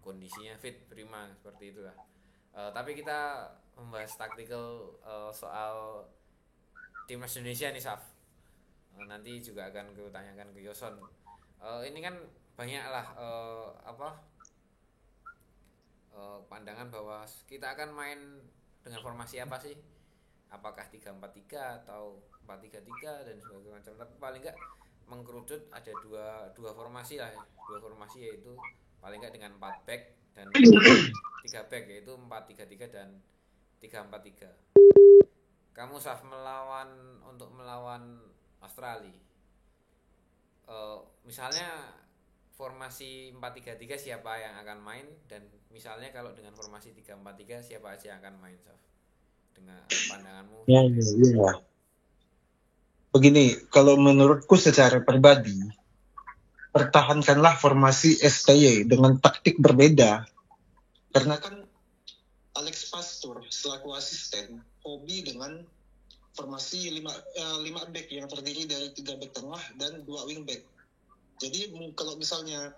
kondisinya fit prima seperti itulah. Tapi kita membahas taktikal soal timnas Indonesia nih Saf. Nanti juga akan kutanyakan ke Yoson. Ini kan banyak lah pandangan bahwa kita akan main dengan formasi apa sih? Apakah 3-4-3 atau 4-3-3 dan sebagainya macam. Tapi paling enggak mengkerucut ada dua formasi lah ya. Dua formasi yaitu paling enggak dengan 4 back dan 3 back, yaitu 4-3-3 dan 3-4-3. Kamu Saf untuk melawan Australia. Misalnya formasi 4-3-3 siapa yang akan main, dan misalnya kalau dengan formasi 3-4-3 siapa aja yang akan main, Saf? Dengan pandanganmu. Ya. Begini, kalau menurutku secara pribadi, pertahankanlah formasi STY dengan taktik berbeda. Karena kan Alex Pastur selaku asisten hobi dengan formasi 5 back yang terdiri dari 3 back tengah dan 2 wing back. Jadi kalau misalnya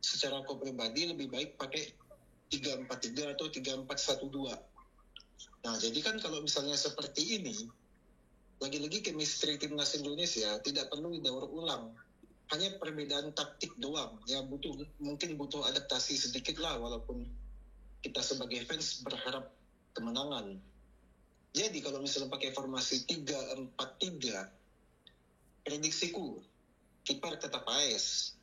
secara aku pribadi lebih baik pakai 3-4-3 atau 3-4-1-2. Nah, jadi kan kalau misalnya seperti ini, lagi-lagi chemistry timnas Indonesia tidak perlu didaur ulang. Hanya perbedaan taktik doang. Ya mungkin butuh adaptasi sedikit lah, walaupun kita sebagai fans berharap kemenangan. Jadi kalau misalnya pakai formasi 3-4-3, prediksiku kiper tetap AS.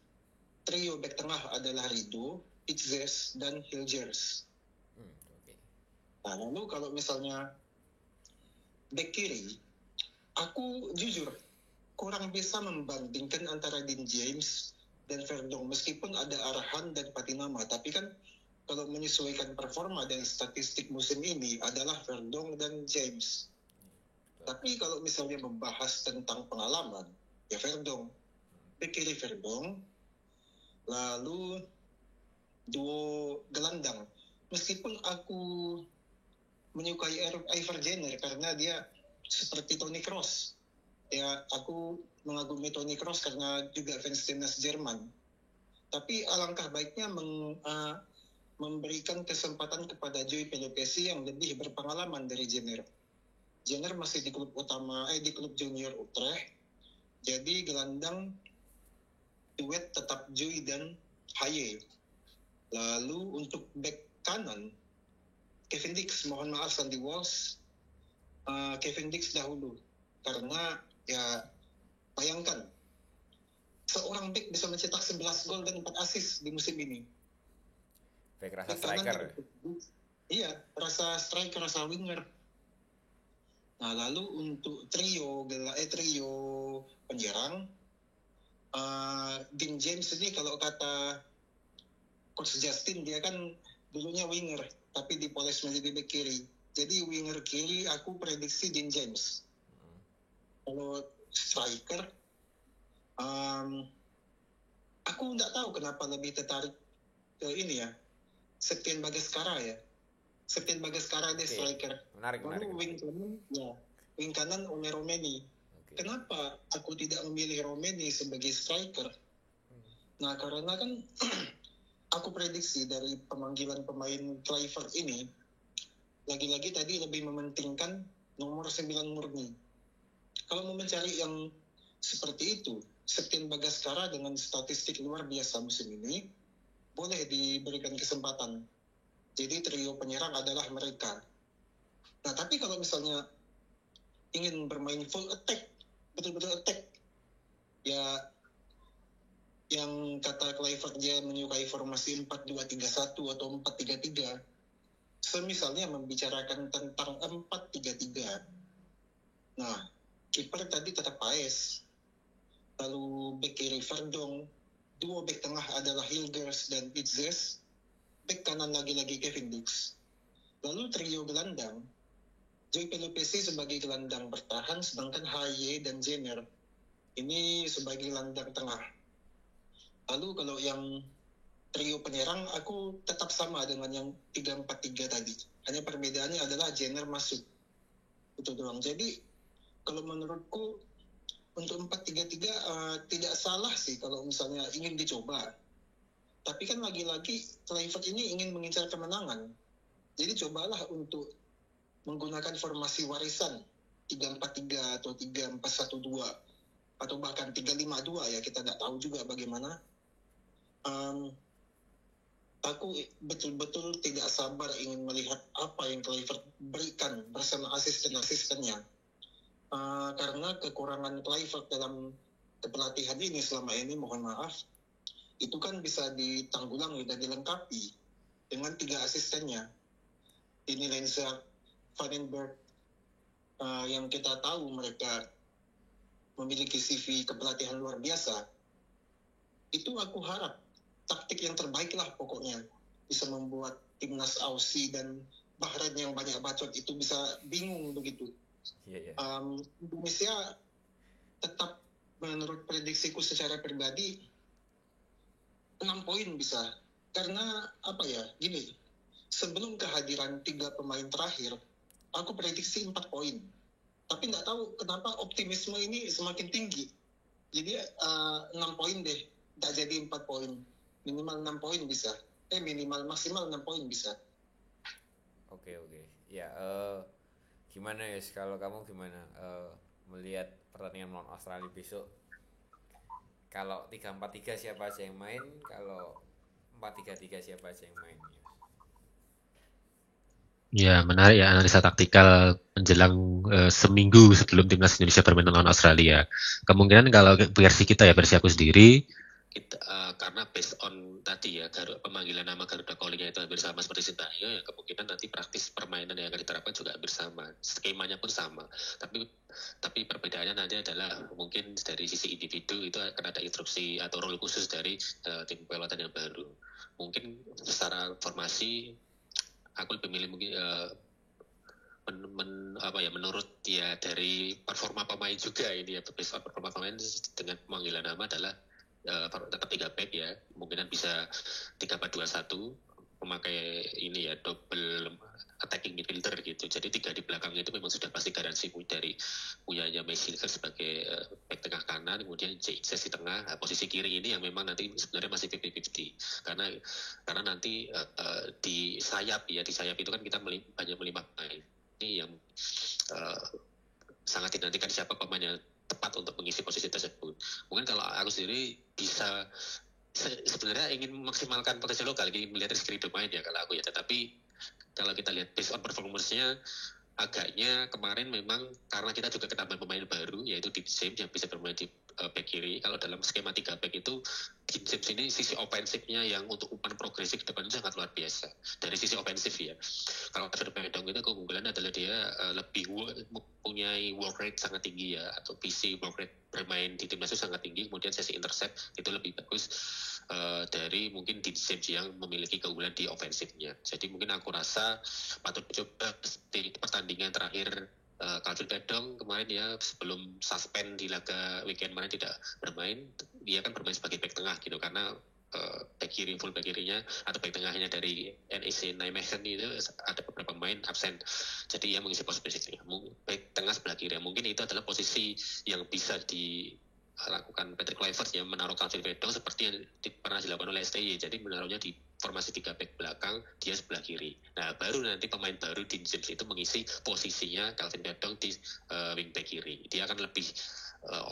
Trio back tengah adalah Rido, Itzes, dan Hilgers. Okay. Nah, lalu kalau misalnya back kiri, aku jujur kurang bisa membandingkan antara Dean James dan Verdong, meskipun ada Arahan dan Patinama. Tapi kan kalau menyesuaikan performa dan statistik musim ini adalah Verdong dan James. Tapi kalau misalnya membahas tentang pengalaman, ya Verdong. Back kiri Verdong, lalu duo gelandang. Meskipun aku menyukai Ivar Jenner karena dia seperti Toni Kroos. Ya, aku mengagumi Toni Kroos karena juga fans timnas Jerman. Tapi alangkah baiknya memberikan kesempatan kepada Joey Pelopesi yang lebih berpengalaman dari Jenner. Jenner masih di klub di klub junior Utrecht. Jadi gelandang duet tetap Joey dan Haye. Lalu untuk back kanan, Kevin Dix, mohon maaf Sandy Walsh, Kevin Dix dahulu. Karena ya bayangkan, seorang back bisa mencetak 11 gol dan 4 assist di musim ini. Back rasa striker. Iya, rasa striker, rasa winger. Nah, lalu untuk trio penyerang, Dean James ini kalau kata Coach Justin, dia kan dulunya winger, tapi dipoles menjadi back kiri. Jadi winger kiri aku prediksi Dean James. Kalau striker, aku nggak tahu kenapa lebih tertarik ke ini ya, Septian Bagaskara ya. Septian Bagaskara dia striker. Menarik. Wing kanan One Romeni. Okay. Kenapa aku tidak memilih Romeni sebagai striker? Nah, karena kan aku prediksi dari pemanggilan pemain Kluivert ini, lagi-lagi tadi lebih mementingkan nomor 9 murni. Kalau mau mencari yang seperti itu, Septian Bagaskara dengan statistik luar biasa musim ini, boleh diberikan kesempatan. Jadi trio penyerang adalah mereka. Nah, tapi kalau misalnya ingin bermain full attack, betul-betul attack, ya yang kata Kluivert dia menyukai formasi 4-2-3-1 atau 4-3-3. Semisalnya membicarakan tentang 4-3-3. Nah, kiper tadi tetap Paes. Lalu back kiri Verdong, duo back tengah adalah Hilgers dan Itzes, back kanan lagi-lagi Kevin Dix. Lalu trio gelandang, Joey Pelopesi sebagai gelandang bertahan, sedangkan Haye dan Jenner ini sebagai gelandang tengah. Lalu kalau yang trio penyerang, aku tetap sama dengan yang 3-4-3 tadi. Hanya perbedaannya adalah Jenner masuk. Itu doang. Jadi kalau menurutku untuk 4-3-3 tidak salah sih kalau misalnya ingin dicoba. Tapi kan lagi-lagi Kluivert ini ingin mengincar kemenangan. Jadi cobalah untuk menggunakan formasi warisan 3-4-3 atau 3-4-1-2 atau bahkan 3-5-2 ya, kita nggak tahu juga bagaimana. Aku betul-betul tidak sabar ingin melihat apa yang Kluivert berikan bersama asisten-asistennya. Karena kekurangan Kluivert dalam kepelatihan ini selama ini, mohon maaf, itu kan bisa ditanggulangi dan dilengkapi dengan 3 asistennya. Ini Lenza, Vandenberg, yang kita tahu mereka memiliki CV kepelatihan luar biasa. Itu aku harap taktik yang terbaik lah pokoknya, bisa membuat timnas Aussie dan Bahrain yang banyak bacot itu bisa bingung begitu. Indonesia tetap menurut prediksiku secara pribadi 6 poin bisa, karena apa ya, gini, sebelum kehadiran 3 pemain terakhir aku prediksi 4 poin, tapi nggak tahu kenapa optimisme ini semakin tinggi, jadi 6 poin deh, nggak jadi 4 poin, minimal 6 poin bisa, minimal maksimal 6 poin bisa. Oke. Ya, gimana ya, kalau kamu gimana melihat pertandingan melawan Australia besok? Kalau 3-4-3 siapa aja yang main? Kalau 4-3-3 siapa aja yang main? Ya, menarik ya analisa taktikal menjelang seminggu sebelum timnas Indonesia bermain lawan Australia. Kemungkinan kalau versi kita ya, versi aku sendiri, karena based on tadi ya, pemanggilan nama Garuda Calling-nya itu hampir sama seperti Sintayong, ya kemungkinan nanti praktis permainan yang akan diterapkan juga hampir sama, skemanya pun sama. Tapi perbedaannya nanti adalah mungkin dari sisi individu itu akan ada instruksi atau role khusus dari tim pelatih yang baru. Mungkin secara formasi aku lebih milih mungkin menurut ya dari performa pemain juga ini ya, based on performa pemain dengan pemanggilan nama adalah tetap 3 back ya, kemungkinan bisa 3-4-2-1, memakai ini ya, double attacking midfielder gitu. Jadi 3 di belakang itu memang sudah pasti garansi dari punyanya Messi sebagai back tengah kanan, kemudian Jesus di tengah. Posisi kiri ini yang memang nanti sebenarnya masih 50-50 karena nanti di sayap itu kan kita banyak melimpah main. Ini yang sangat dinantikan siapa pemainnya tepat untuk mengisi posisi tersebut. Mungkin kalau aku sendiri bisa sebenarnya ingin memaksimalkan potensi lokal, ingin melihat Rizky Ridho main ya kalau aku ya. Tetapi kalau kita lihat based on performance-nya, agaknya kemarin memang karena kita juga ketambahan pemain baru yaitu Dean James yang bisa bermain di back kiri. Kalau dalam skema 3 back itu Dean James ini sisi ofensifnya yang untuk umpan progresif depan itu sangat luar biasa dari sisi ofensif ya. Kalau David Bedong itu keunggulannya adalah dia lebih mempunyai work rate sangat tinggi ya, atau PC work rate bermain di timnas itu sangat tinggi, kemudian sesi intercept itu lebih bagus dari mungkin Dean James yang memiliki keunggulan di ofensifnya. Jadi mungkin aku rasa patut coba di pertandingan terakhir Calvin Bedong kemarin ya, sebelum suspend di laga weekend kemarin tidak bermain, dia kan bermain sebagai back tengah gitu, karena back kiri, full back kirinya atau back tengahnya dari NEC Nijmegen itu ada beberapa pemain absen, jadi ia mengisi posisi back tengah sebelah kiri. Mungkin itu adalah posisi yang bisa dilakukan Patrick Kluivert yang menaruh Calvin Bedong seperti yang pernah dilakukan oleh STY, jadi menaruhnya di formasi 3 back belakang, dia sebelah kiri. Nah, baru nanti pemain baru Dean James itu mengisi posisinya Calvin Bedong di wing back kiri. Dia akan lebih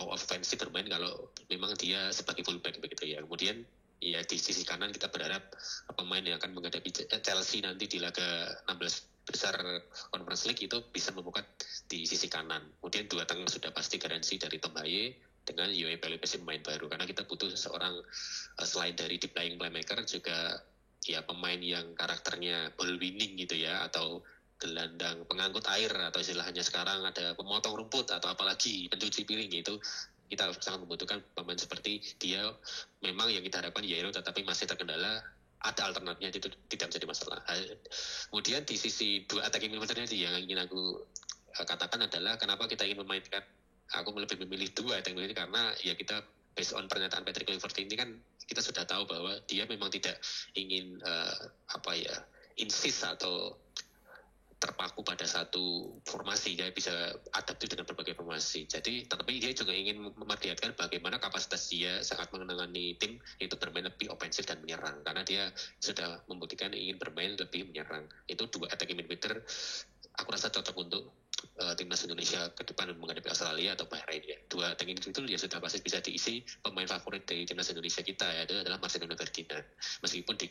offensif bermain kalau memang dia sebagai full back begitu ya. Kemudian ya di sisi kanan kita berharap pemain yang akan menghadapi Chelsea nanti di laga 16 besar Conference League itu bisa membuka di sisi kanan. Kemudian 2 tengah sudah pasti garansi dari Tom Haye dengan Yoe Pelipesi pemain baru, karena kita butuh seorang selain dari deep lying playmaker juga ya pemain yang karakternya ball winning gitu ya, atau gelandang pengangkut air, atau istilahnya sekarang ada pemotong rumput atau apalagi pencuci piring. Itu kita sangat membutuhkan pemain seperti dia. Memang yang kita harapkan Yairo, tetapi masih terkendala, ada alternatifnya, itu tidak menjadi masalah. Kemudian di sisi 2 attacking midfielder yang ingin aku katakan adalah kenapa kita ingin memainkan, aku lebih memilih 2 attacking midfielder karena ya kita based on pernyataan Patrick Kluivert ini kan kita sudah tahu bahwa dia memang tidak ingin insist atau terpaku pada satu formasi, dia bisa adaptif dengan berbagai formasi. Jadi tapi dia juga ingin memperlihatkan bagaimana kapasitas dia saat menangani tim itu bermain lebih ofensif dan menyerang, karena dia sudah membuktikan ingin bermain lebih menyerang. Itu dua attacking midfielder aku rasa cocok untuk timnas Indonesia ke depan menghadapi Australia atau Bahrain ya. Dua attacking midfielder ya sudah pasti bisa diisi pemain favorit dari timnas Indonesia kita ya, itu adalah Marcelino Ferdinand. Meskipun di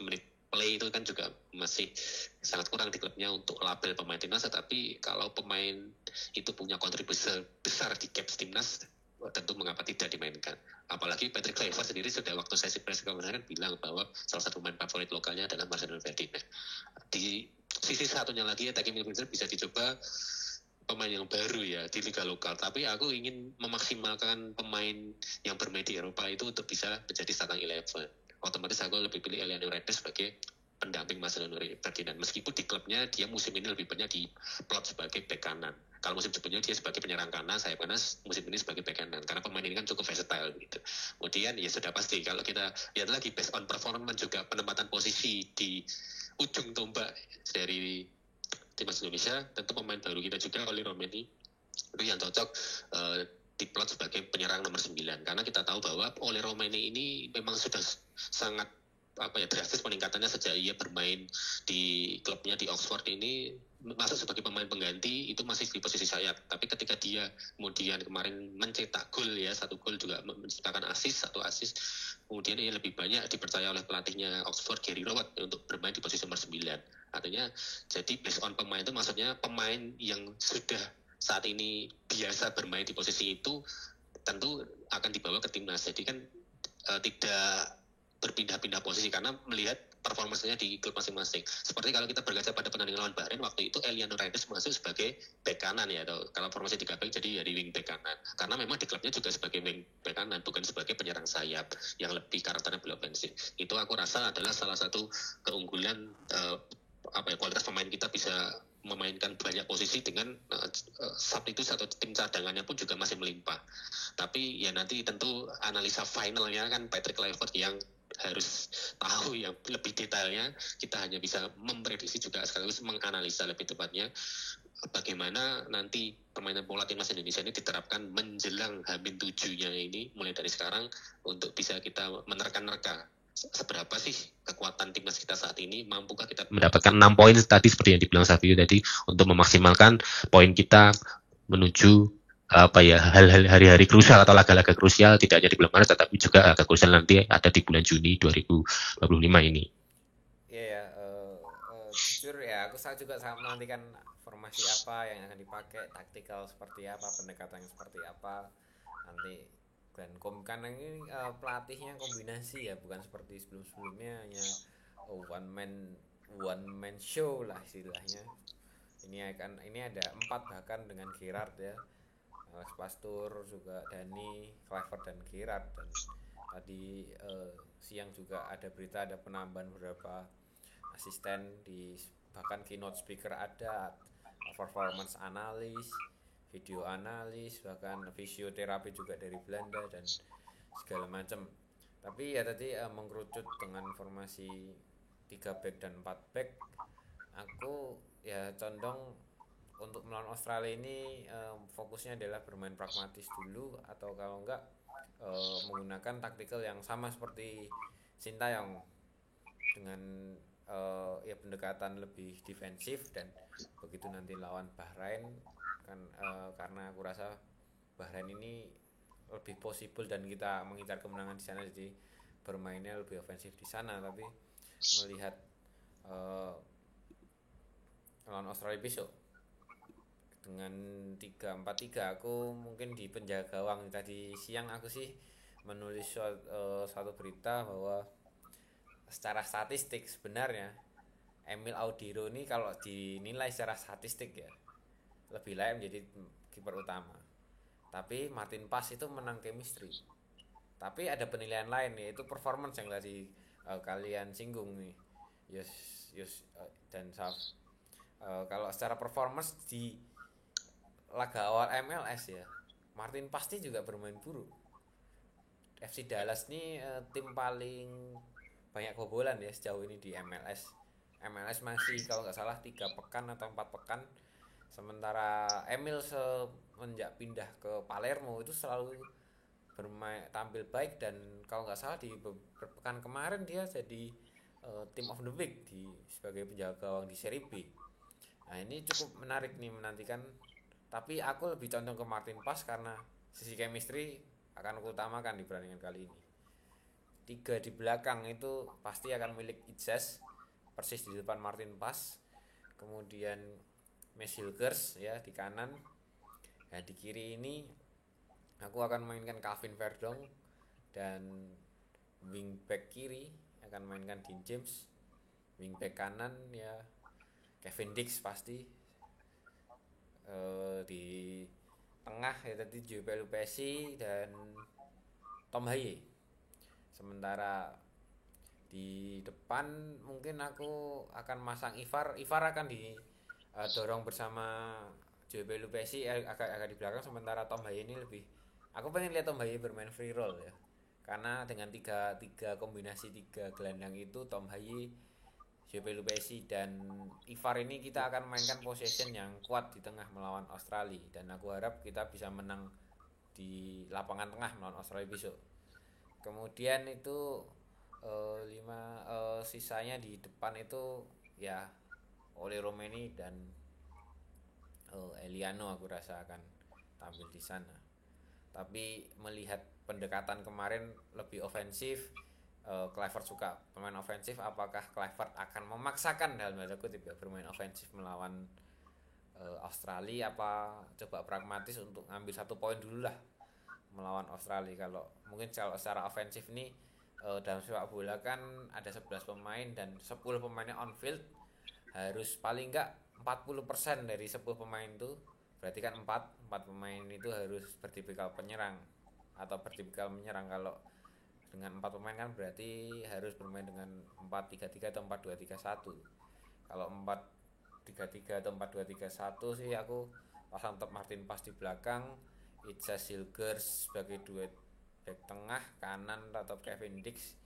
menit play itu kan juga masih sangat kurang di klubnya untuk label pemain timnas, tetapi kalau pemain itu punya kontribusi besar di caps timnas, tentu mengapa tidak dimainkan. Apalagi Patrick Kluivert sendiri sudah waktu sesi press conference kan bilang bahwa salah satu pemain favorit lokalnya adalah Marcelino Ferdinand. Di sisi satunya lagi attacking midfielder bisa dicoba pemain yang baru ya di liga lokal, tapi aku ingin memaksimalkan pemain yang bermain di Eropa itu untuk bisa menjadi starting 11. Otomatis aku lebih pilih Eliano Redes sebagai pendamping Marcelino Ferdinand, meskipun di klubnya dia musim ini lebih banyak di plot sebagai bek kanan. Kalau musim sebelumnya dia sebagai penyerang kanan, saya panas musim ini sebagai bek kanan, karena pemain ini kan cukup versatile gitu. Kemudian ya sudah pasti kalau kita lihat lagi based on performance juga penempatan posisi di ujung tombak dari timnas Indonesia, tentu pemain baru kita juga Oli Romeni itu yang cocok diplot sebagai penyerang nomor 9, karena kita tahu bahwa Oli Romeni ini memang sudah sangat drastis peningkatannya sejak ia bermain di klubnya di Oxford ini, masuk sebagai pemain pengganti itu masih di posisi sayap, tapi ketika dia kemudian kemarin mencetak gol ya, 1 gol juga menciptakan satu assist, kemudian ia lebih banyak dipercaya oleh pelatihnya Oxford Gary Rowett untuk bermain di posisi nomor 9. Artinya jadi based on pemain itu maksudnya pemain yang sudah saat ini biasa bermain di posisi itu tentu akan dibawa ke timnas. Jadi kan tidak berpindah-pindah posisi karena melihat performanya di klub masing-masing. Seperti kalau kita berkaca pada pertandingan lawan Bahrain waktu itu, Eliano Redes masuk sebagai bek kanan ya, atau kalau formasi 3 back jadi dari wing bek kanan. Karena memang di klubnya juga sebagai wing bek kanan, bukan sebagai penyerang sayap yang lebih karakternya berofensif. Itu aku rasa adalah salah satu keunggulan kualitas pemain kita bisa memainkan banyak posisi dengan substitusi atau tim cadangannya pun juga masih melimpah. Tapi ya nanti tentu analisa finalnya kan Patrick Kluivert yang harus tahu yang lebih detailnya. Kita hanya bisa memprediksi juga sekaligus menganalisa lebih tepatnya bagaimana nanti permainan pola timnas Indonesia ini diterapkan menjelang H-7-nya ini, mulai dari sekarang untuk bisa kita menerka-nerka seberapa sih kekuatan timnas kita saat ini, mampukah kita mendapatkan 6 poin tadi seperti yang dibilang Savio tadi, untuk memaksimalkan poin kita menuju hal-hal hari-hari krusial atau laga-laga krusial, tidak hanya di bulan Maret tetapi juga laga krusial nanti ada di bulan Juni 2025 ini. Iya, jujur ya aku juga sangat menantikan formasi apa yang akan dipakai, taktikal seperti apa, pendekatan seperti apa nanti. Dan karena ini pelatihnya kombinasi ya, bukan seperti sebelum-sebelumnya hanya one man show lah istilahnya. Ini ada 4 bahkan dengan Gerrard ya, Alex Pastur juga, Dani, Kluivert dan Gerrard. Dan tadi siang juga ada berita ada penambahan beberapa asisten, bahkan keynote speaker ada, performance analis, video analis, bahkan fisioterapi juga dari Belanda dan segala macam. Tapi ya tadi mengkerucut dengan formasi 3 back dan 4 back, aku ya condong untuk melawan Australia ini fokusnya adalah bermain pragmatis dulu, atau kalau enggak menggunakan taktikal yang sama seperti Sintayong dengan pendekatan lebih defensif. Dan begitu nanti lawan Bahrain kan karena aku rasa Bahrain ini lebih possible dan kita mengincar kemenangan di sana, jadi bermainnya lebih ofensif di sana. Tapi melihat lawan Australia besok dengan 3-4-3, aku mungkin di penjaga gawang. Tadi siang aku sih menulis satu berita bahwa secara statistik sebenarnya Emil Audiro ini kalau dinilai secara statistik ya lebih layak menjadi kiper utama. Tapi Martin Paes itu menang chemistry. Tapi ada penilaian lain, yaitu performance yang tadi kalian singgung nih, Yus dan Saf. Kalau secara performance di laga awal MLS ya, Martin Paes juga bermain buruk. FC Dallas ini tim paling banyak kebobolan ya sejauh ini di MLS. MLS masih kalau nggak salah 3 pekan atau 4 pekan, sementara Emil semenjak pindah ke Palermo itu selalu bermain tampil baik, dan kalau nggak salah di pekan kemarin dia jadi team of the week sebagai penjaga gawang di Serie B. Nah ini cukup menarik nih menantikan, tapi aku lebih condong ke Martin Paes karena sisi chemistry akan utamakan di pertandingan kali ini. 3 di belakang itu pasti akan milik Ijaz, persis di depan Martin Paes, kemudian Mes Hilgers ya di kanan. Nah di kiri ini aku akan mainkan Calvin Verdong, dan wingback kiri akan mainkan Dean James, wingback kanan ya Kevin Dix pasti, di tengah ya tadi Joe Lupesi dan Tom Haye. Sementara di depan mungkin aku akan masang Ivar akan dorong bersama Joe Lupesi agak di belakang, sementara Tom Haye ini lebih, aku pengen lihat Tom Haye bermain free roll ya, karena dengan tiga kombinasi 3 gelandang itu, Tom Haye, Joe Lupesi dan Ivar ini, kita akan mainkan possession yang kuat di tengah melawan Australia, dan aku harap kita bisa menang di lapangan tengah melawan Australia besok. Kemudian itu sisanya di depan itu ya Ole Romeni dan Eliano aku rasa akan tampil di sana. Tapi melihat pendekatan kemarin lebih ofensif, Kluivert suka pemain ofensif, apakah Kluivert akan memaksakan dalam tanda kutip ya bermain ofensif melawan Australia, apa coba pragmatis untuk ngambil 1 poin dulu lah melawan Australia. Kalau secara ofensif nih, dalam sepak bola kan ada 11 pemain dan 10 pemainnya on field, harus paling enggak 40% dari 10 pemain itu, berarti kan 4 pemain itu harus bertipikal penyerang atau bertipikal menyerang. Kalau dengan 4 pemain kan berarti harus bermain dengan 4-3-3 atau 4-2-3-1. Kalau 4-3-3 atau 4-2-3-1 sih aku pasang tetap Martin Paes di belakang, Ijaz Hilgers sebagai duet back tengah, kanan tetap Kevin Dix,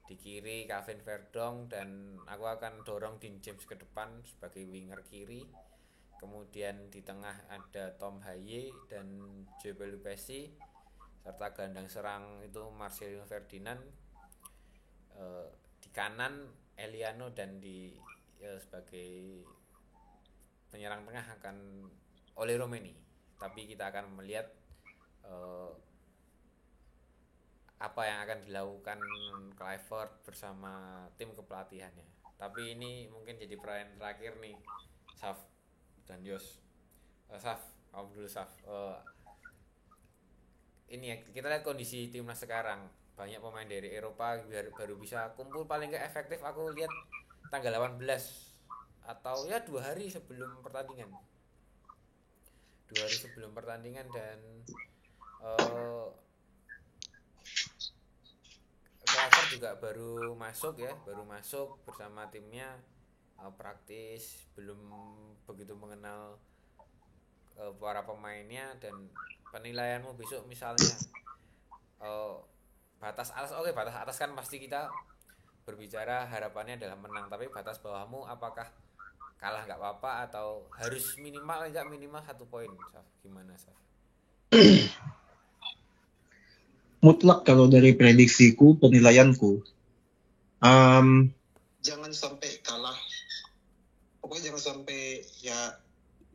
di kiri Calvin Verdong, dan aku akan dorong Dean James ke depan sebagai winger kiri. Kemudian di tengah ada Tom Haye dan Joe Lupesi, serta gelandang serang itu Marcelino Ferdinand, di kanan Eliano, dan sebagai penyerang tengah akan Ole Romeni. Tapi kita akan melihat apa yang akan dilakukan Kluivert bersama tim kepelatihannya. Tapi ini mungkin jadi pertanyaan terakhir nih, Saf dan Yos. Saf, kamu dulu Saf. Ini ya, kita lihat kondisi timnas sekarang, banyak pemain dari Eropa baru bisa kumpul paling gak efektif aku lihat tanggal 18 atau ya 2 hari sebelum pertandingan. 2 hari sebelum pertandingan, dan Kluivert juga baru masuk bersama timnya, praktis, belum begitu mengenal para pemainnya. Dan penilaianmu besok misalnya batas atas kan pasti kita berbicara harapannya adalah menang, tapi batas bawahmu apakah kalah nggak apa-apa atau harus minimal 1 poin, Saf? Gimana, Saf? Mutlak kalau dari prediksiku, penilaianku, jangan sampai kalah, pokoknya jangan sampai ya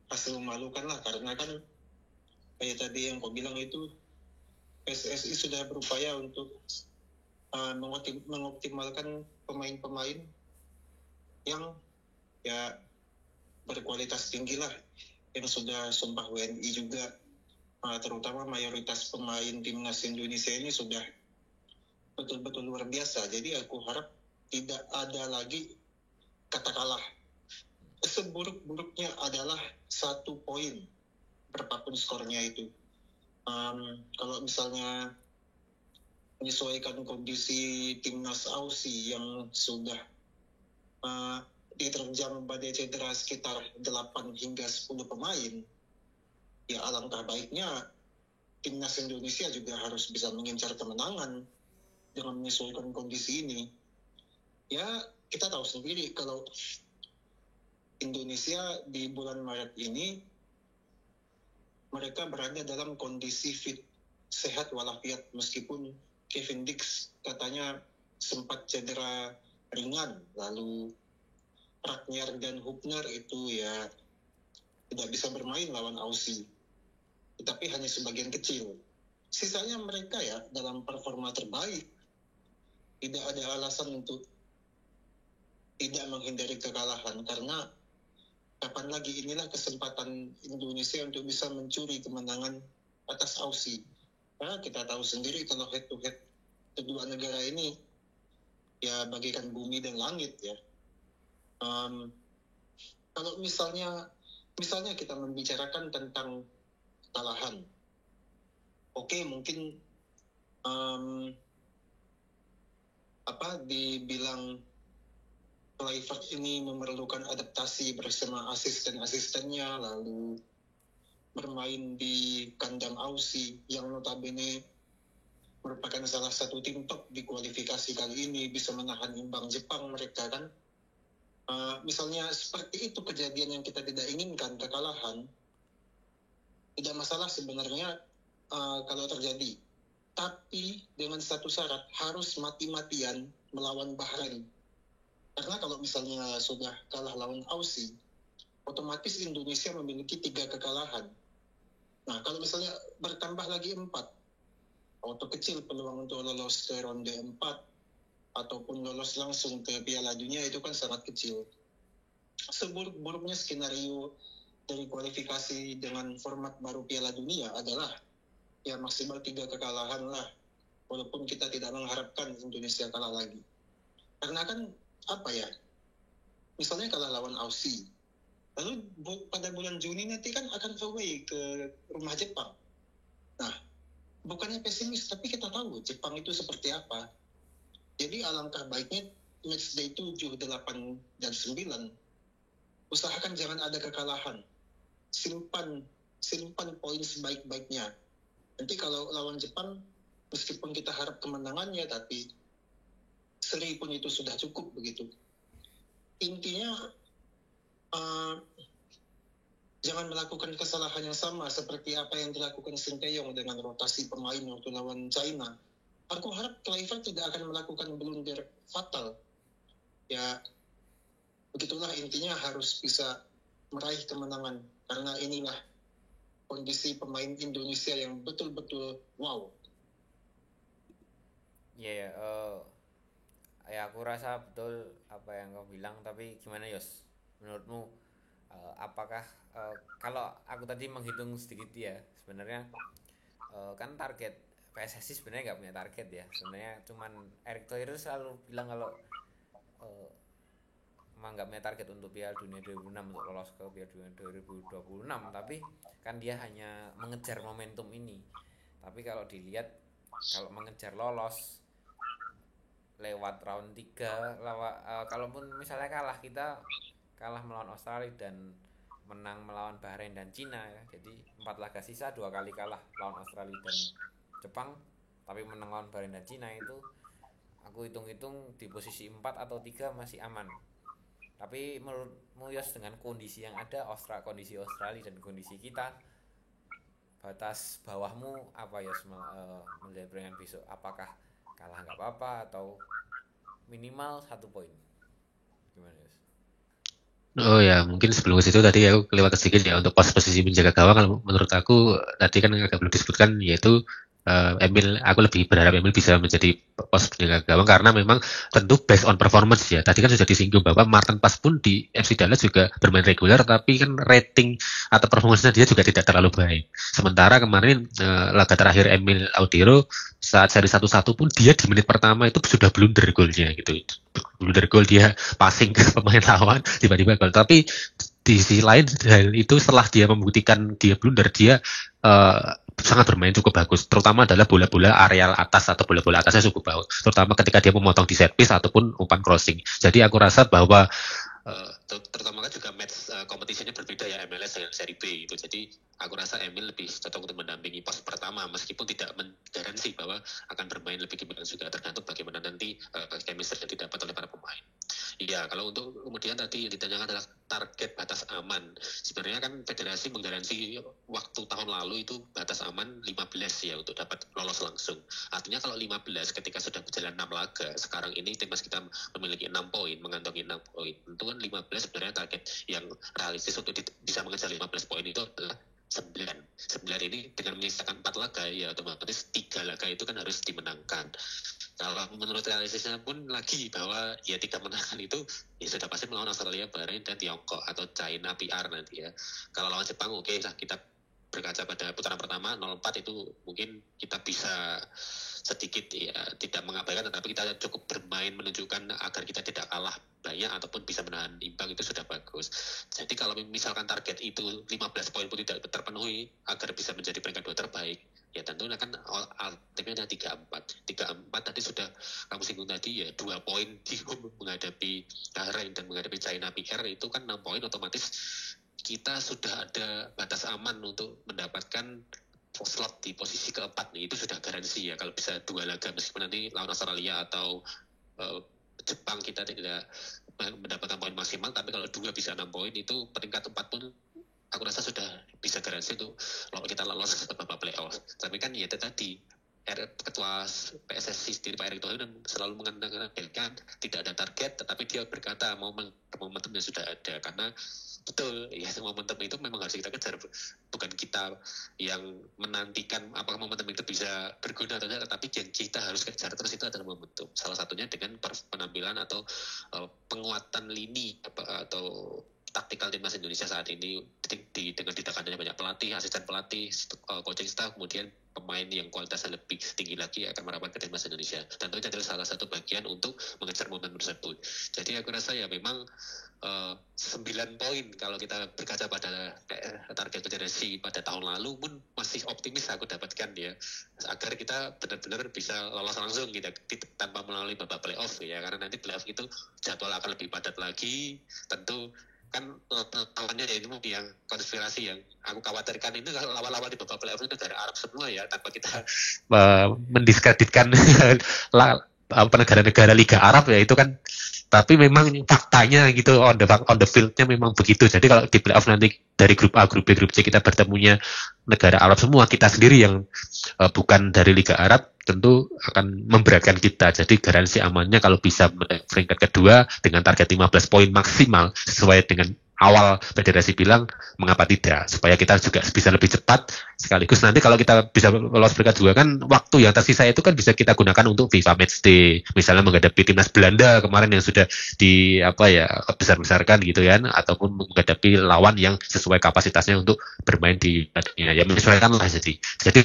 hasil memalukan lah, karena kan kayak tadi yang kau bilang itu, PSSI sudah berupaya untuk mengoptimalkan pemain-pemain yang ya berkualitas tinggi lah, yang sudah sumpah WNI juga. Terutama mayoritas pemain timnas Indonesia ini sudah betul-betul luar biasa. Jadi aku harap tidak ada lagi kata kalah. Seburuk-buruknya adalah 1 poin, berapapun skornya itu. Kalau misalnya menyesuaikan kondisi timnas Aussie yang sudah diterjang badai cedera sekitar 8 hingga 10 pemain, ya alangkah baiknya timnas Indonesia juga harus bisa mengincar kemenangan dengan menyesuaikan kondisi ini. Ya kita tahu sendiri kalau Indonesia di bulan Maret ini mereka berada dalam kondisi fit, sehat walafiat, meskipun Kevin Dix katanya sempat cedera ringan, lalu Ragnar dan Hubner itu ya tidak bisa bermain lawan Aussie, tetapi hanya sebagian kecil. Sisanya mereka ya dalam performa terbaik. Tidak ada alasan untuk tidak menghindari kekalahan, karena kapan lagi inilah kesempatan Indonesia untuk bisa mencuri kemenangan atas Aussie. Karena kita tahu sendiri kalau head to head kedua negara ini ya bagaikan bumi dan langit ya. Kalau misalnya kita membicarakan tentang kekalahan, oke, mungkin dibilang Kluivert ini memerlukan adaptasi bersama asisten-asistennya, lalu bermain di kandang Aussie yang notabene merupakan salah satu tim top di kualifikasi kali ini, bisa menahan imbang Jepang mereka kan. Misalnya seperti itu kejadian yang kita tidak inginkan, kekalahan, tidak masalah sebenarnya kalau terjadi. Tapi dengan satu syarat, harus mati-matian melawan Bahrain. Karena kalau misalnya sudah kalah lawan Aussie, otomatis Indonesia memiliki 3 kekalahan. Nah, kalau misalnya bertambah lagi 4, auto kecil peluang untuk lolos ke ronde 4 ataupun lolos langsung ke Piala Dunia itu kan sangat kecil. Seburuk-buruknya skenario dari kualifikasi dengan format baru Piala Dunia adalah ya maksimal 3 kekalahan lah, walaupun kita tidak mengharapkan Indonesia kalah lagi. Karena kan misalnya kalah lawan Aussie, lalu pada bulan Juni nanti kan akan away ke rumah Jepang. Nah, bukannya pesimis, tapi kita tahu Jepang itu seperti apa. Jadi alangkah baiknya match day 7, 8, dan 9 usahakan jangan ada kekalahan. Simpan poin sebaik-baiknya. Nanti kalau lawan Jepang, meskipun kita harap kemenangannya, tapi seri pun itu sudah cukup begitu. Intinya jangan melakukan kesalahan yang sama seperti apa yang dilakukan Sinteyong dengan rotasi pemain waktu lawan China. Aku harap Kluivert tidak akan melakukan blunder fatal. Ya, begitulah intinya, harus bisa meraih kemenangan. Karena inilah kondisi pemain Indonesia yang betul-betul wow. Ya, ya aku rasa betul apa yang kau bilang, tapi gimana Yos? Menurutmu apakah kalau aku tadi menghitung sedikit ya, sebenarnya kan target PSSI sebenarnya nggak punya target ya. Sebenarnya cuman Erick Thohir selalu bilang kalau emang nggak punya target untuk Piala Dunia 2006, untuk lolos ke Piala Dunia 2026, tapi kan dia hanya mengejar momentum ini. Tapi kalau dilihat, kalau mengejar lolos lewat round 3, kalaupun misalnya kita kalah melawan Australia dan menang melawan Bahrain dan Cina ya. Jadi 4 laga sisa 2 kali kalah lawan Australia dan Jepang, tapi menang lawan Bahrain dan Cina, itu aku hitung-hitung di posisi 4 atau 3 masih aman. Tapi menurutmu Yos, dengan kondisi yang ada, kondisi Australia dan kondisi kita, batas bawahmu apa Yos melihat pertandingan besok? Apakah kalah nggak apa-apa atau minimal 1 poin? Gimana Yos? Oh ya, mungkin sebelum ke situ tadi aku kelewat sedikit ya untuk posisi menjaga gawang. Kalau menurut aku tadi kan agak belum disebutkan, yaitu Emil, aku lebih berharap Emil bisa menjadi pos penjaga gawang karena memang tentu based on performance ya. Tadi kan sudah disinggung bahwa Martin Paes pun di FC Dallas juga bermain reguler, tapi kan rating atau performance-nya dia juga tidak terlalu baik. Sementara kemarin laga terakhir Emil Audero saat seri 1-1 pun dia di menit pertama itu sudah blunder golnya gitu. Blunder gol, dia passing ke pemain lawan tiba-tiba gol. Tapi di sisi lain hal itu setelah dia membuktikan dia blunder, dia sangat bermain cukup bagus, terutama adalah bola-bola areal atas atau bola-bola atasnya cukup bagus, terutama ketika dia memotong di set piece ataupun umpan crossing. Jadi aku rasa bahwa terutama kan juga match competition-nya berbeda ya MLS dengan seri B itu. Jadi aku rasa Emil lebih cocok untuk mendampingi pos pertama, meskipun tidak menggaransi bahwa akan bermain lebih gimana, juga tergantung bagaimana nanti chemistry yang didapat oleh para pemain. Iya, kalau untuk kemudian tadi yang ditanyakan adalah target batas aman. Sebenarnya kan federasi menggaransi waktu tahun lalu itu batas aman 15 ya untuk dapat lolos langsung. Artinya kalau 15 ketika sudah berjalan 6 laga, sekarang ini timnas kita memiliki 6 poin, mengantongi 6 poin. Tentu kan 15 sebenarnya target yang realistis untuk bisa mengejar 15 poin itu adalah 9 ini dengan menyisakan 4 laga ya otomatis 3 laga itu kan harus dimenangkan. Kalau menurut realistisnya pun lagi bahwa ya 3 menangan itu ya sudah pasti melawan Australia, Bahrain dan Tiongkok atau China PR nanti ya. Kalau lawan Jepang oke lah, kita berkaca pada putaran pertama 0-4 itu mungkin kita bisa sedikit ya tidak mengabaikan, tetapi kita cukup bermain menunjukkan agar kita tidak kalah banyak ataupun bisa menahan imbang, itu sudah bagus. Jadi kalau misalkan target itu 15 poin pun tidak terpenuhi agar bisa menjadi peringkat 2 terbaik, ya tentunya kan ultimate ada 3-4 tadi sudah kamu singgung tadi ya, 2 poin di menghadapi Bahrain dan menghadapi China PR itu kan 6 poin, otomatis kita sudah ada batas aman untuk mendapatkan slot di posisi keempat nih, itu sudah garansi ya kalau bisa 2 laga meskipun nanti lawan Australia atau Jepang kita tidak mendapatkan poin maksimal, tapi kalau 2 bisa 6 poin itu peringkat 4 pun aku rasa sudah bisa garansi untuk kita lolos ke babak playoff. Tapi kan ya tadi Ketua PSSI sendiri Pak Erick Thohir selalu mengatakan tidak ada target, tetapi dia berkata momentum yang sudah ada, karena betul ya momentum itu memang harus kita kejar, bukan kita yang menantikan apakah momentum itu bisa berguna atau tidak, tetapi yang kita harus kejar terus itu adalah momentum. Salah satunya dengan penampilan atau penguatan lini atau taktikal timnas Indonesia saat ini dengan ditekannya banyak pelatih, asisten pelatih, coaching staff, kemudian pemain yang kualitasnya lebih tinggi lagi akan merapat ke timnas Indonesia. Dan itu adalah salah satu bagian untuk mengejar momentum tersebut. Jadi aku rasa ya memang 9 poin kalau kita berkaca pada target federasi pada tahun lalu pun masih optimis aku dapatkan ya, agar kita benar-benar bisa lolos langsung kita tanpa melalui babak playoff ya, karena nanti playoff itu jadwal akan lebih padat lagi. Tentu kan lawannya ya itu yang konspirasi yang aku khawatirkan itu kalau lawan-lawan di babak playoff itu negara Arab semua ya, tanpa kita mendiskreditkan negara-negara Liga Arab ya, itu kan, tapi memang faktanya gitu on the field-nya memang begitu. Jadi kalau di playoff nanti dari grup A, grup B, grup C kita bertemunya negara Arab semua, kita sendiri yang bukan dari Liga Arab tentu akan memberatkan kita. Jadi garansi amannya kalau bisa peringkat kedua dengan target 15 poin maksimal sesuai dengan awal federasi bilang, mengapa tidak, supaya kita juga bisa lebih cepat, sekaligus nanti kalau kita bisa lolos peringkat 2 kan waktu yang tersisa itu kan bisa kita gunakan untuk FIFA Matchday, misalnya menghadapi timnas Belanda kemarin yang sudah besar-besarkan gitu kan, ataupun menghadapi lawan yang sesuai kapasitasnya untuk bermain di dunia, ya menyesuaikan lah. Jadi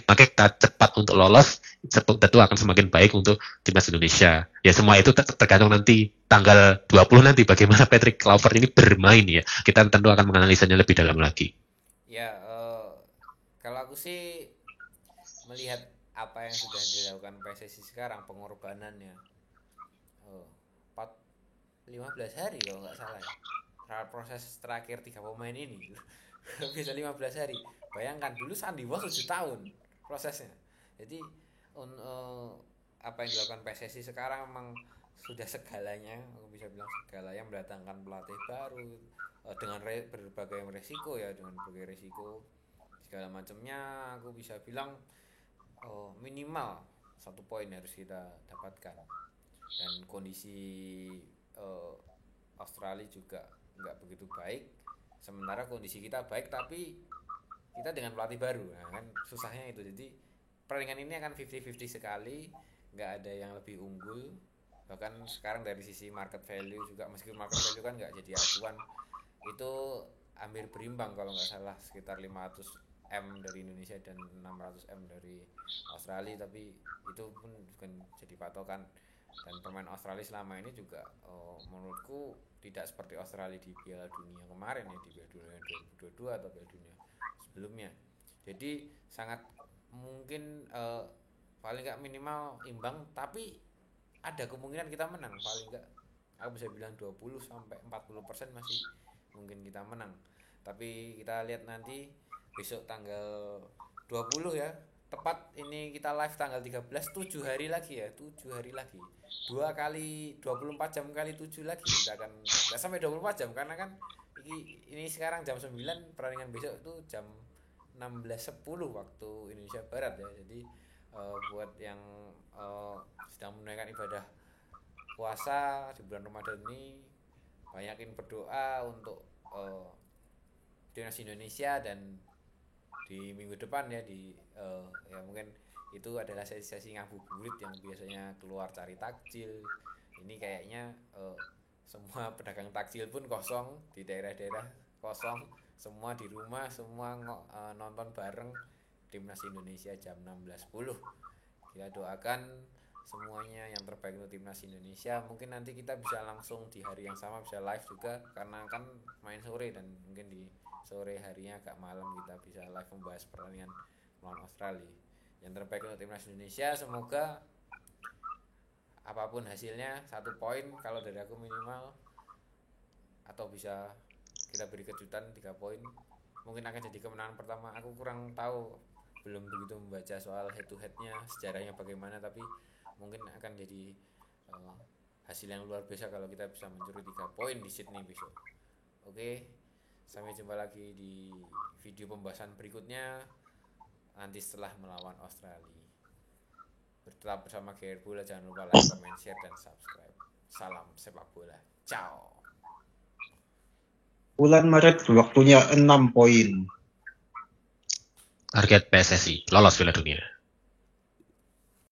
makanya kita cepat untuk lolos tentu akan semakin baik untuk timnas Indonesia. Ya semua itu tergantung nanti tanggal 20 nanti bagaimana Patrick Kluivert ini bermain ya. Kita tentu akan menganalisanya lebih dalam lagi. Ya, kalau aku sih melihat apa yang sudah dilakukan PSSI sekarang, pengorbanannya 15 hari kalau nggak salah ya, proses terakhir 3 pemain ini bisa 15 hari. Bayangkan dulu Sandy Walsh 7 tahun prosesnya. Jadi apa yang dilakukan PSSI sekarang memang sudah segalanya, aku bisa bilang segalanya, mendatangkan pelatih baru dengan berbagai resiko ya, dengan berbagai resiko segala macamnya. Aku bisa bilang minimal 1 poin harus kita dapatkan, dan kondisi Australia juga nggak begitu baik, sementara kondisi kita baik tapi kita dengan pelatih baru. Nah kan susahnya itu. Jadi pertandingan ini akan 50-50 sekali, nggak ada yang lebih unggul. Bahkan sekarang dari sisi market value juga, meskipun market value kan nggak jadi acuan, itu hampir berimbang kalau nggak salah, sekitar 500M dari Indonesia dan 600M dari Australia, tapi itu pun bukan jadi patokan. Dan pemain Australia selama ini juga menurutku tidak seperti Australia di Piala Dunia kemarin ya, di Piala Dunia 2022 atau Piala Dunia sebelumnya. Jadi sangat mungkin paling nggak minimal imbang, tapi ada kemungkinan kita menang. Paling nggak aku bisa bilang 20-40% masih mungkin kita menang. Tapi kita lihat nanti besok tanggal 20 ya, tepat ini kita live tanggal 13, 7 hari lagi ya, 7 hari lagi, 2 kali 24 jam kali 7 lagi, kita akan nggak sampai 24 jam karena kan ini sekarang jam 9, pertandingan besok itu jam 16.10 waktu Indonesia Barat ya. Jadi buat yang sedang menunaikan ibadah puasa di bulan Ramadan ini, banyakin berdoa untuk timnas Indonesia, dan di minggu depan ya ya mungkin itu adalah sesi-sesi ngabuburit yang biasanya keluar cari takjil. Ini kayaknya semua pedagang takjil pun kosong, di daerah-daerah kosong, semua di rumah, semua nonton bareng timnas Indonesia jam 16.10. Kita doakan semuanya yang terbaik untuk timnas Indonesia. Mungkin nanti kita bisa langsung di hari yang sama bisa live juga, karena kan main sore, dan mungkin di sore harinya agak malam kita bisa live membahas pertandingan melawan Australia. Yang terbaik untuk timnas Indonesia, semoga apapun hasilnya 1 poin kalau dari aku minimal, atau bisa kita beri kejutan 3 poin, mungkin akan jadi kemenangan pertama. Aku kurang tahu, belum begitu membaca soal head to headnya, sejarahnya bagaimana, tapi mungkin akan jadi hasil yang luar biasa kalau kita bisa mencuri 3 poin di Sydney besok. Oke, sampai jumpa lagi di video pembahasan berikutnya nanti setelah melawan Australia. Tetap bersama GR Bola, jangan lupa like, comment, share, dan subscribe. Salam sepak bola. Ciao. Bulan Maret waktunya 6 poin. Target PSSI lolos Piala Dunia.